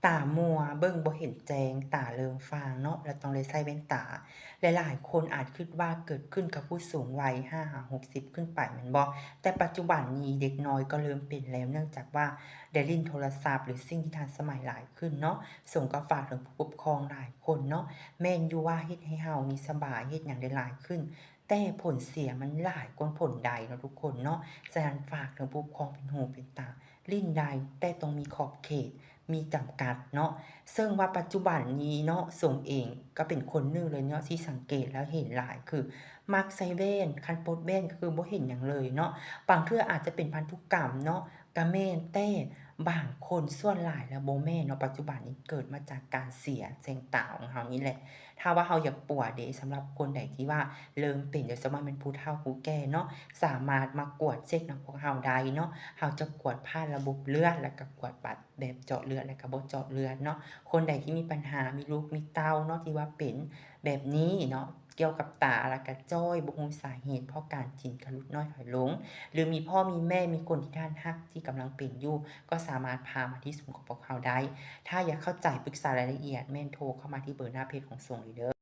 ตามัวเบิ่งบ่เห็นแจ้งตาเริงฟางเนาะแล้วต้องเลยใส่แว่นตาหลายๆคนอาจคิดว่าเกิดขึ้นกับผู้สูงวัย50-60ขึ้นไปแม่นบ่แต่ปัจจุบันนี้เด็กน้อยก็เริ่มเป็นแล้วเนื่องจากว่าได้เล่นโทรศัพท์หรือสิ่งที่ทันสมัยหลายขึ้นเนาะส่งก็ฝากถึงผู้ปกครองหลายคนเนาะแม่นอยู่ว่าเฮ็ดให้เฮานี่สบายเฮ็ดหยังได้หลายขึ้นแต่ผลเสียมันหลายกว่าผลใดเนาะทุกคนเนาะฉะนั้นฝากถึงผู้ปกครองเป็นหูเป็นตาลิ้นได้แต่ต้องมีขอบเขต มีจำกัดเนาะซึ่งว่าปัจจุบันนี้เนาะส่งเองก็เป็นคนหนึ่งเลยเนาะที่สังเกตแล้วเห็นหลายคือมักใส่แว่นคันปลดแว่นก็คือบ่เห็นหยังเลยเนาะบางเทื่ออาจจะเป็นพันธุกรรมเนาะก็แม่นแต่บางคนส่วนหลายแล้วบ่แม่นเนาะปัจจุบันนี้เกิดมาจากการเสียแสงตาของเรานี่แหละถ้าว่าเราอยากปัวเดะสำหรับคนใดที่ว่าเริ่มเป็นเดี๋ยวจะมาเป็นผู้เฒ่าผู้แก่เนาะสามารถมากวดเช็กนำพวกเราได้เนาะ เราจะกวดผ่านระบบเลือดแล้วก็กวดบัตรแบบเจาะเลือดแล้วก็บ่เจาะเลือดเนาะคนใดที่มีปัญหามีลูกมีเต้าเนาะที่ว่าเป็นแบบนี้เนาะเกี่ยวกับตาแล้วก็จ้อยบ่รู้สาเหตุเพราะการกินก็ลดน้อยถอยลงหรือมีพ่อมีแม่มีคนที่ท่านรักที่กำลังเป็นอยู่ก็สามารถพามาที่ศูนย์ของพวกเราได้ถ้าอยากเข้าใจปรึกษารายละเอียดแม่นโทรเข้ามาที่เบอร์หน้าเพจของศูนย์เลยเด้อ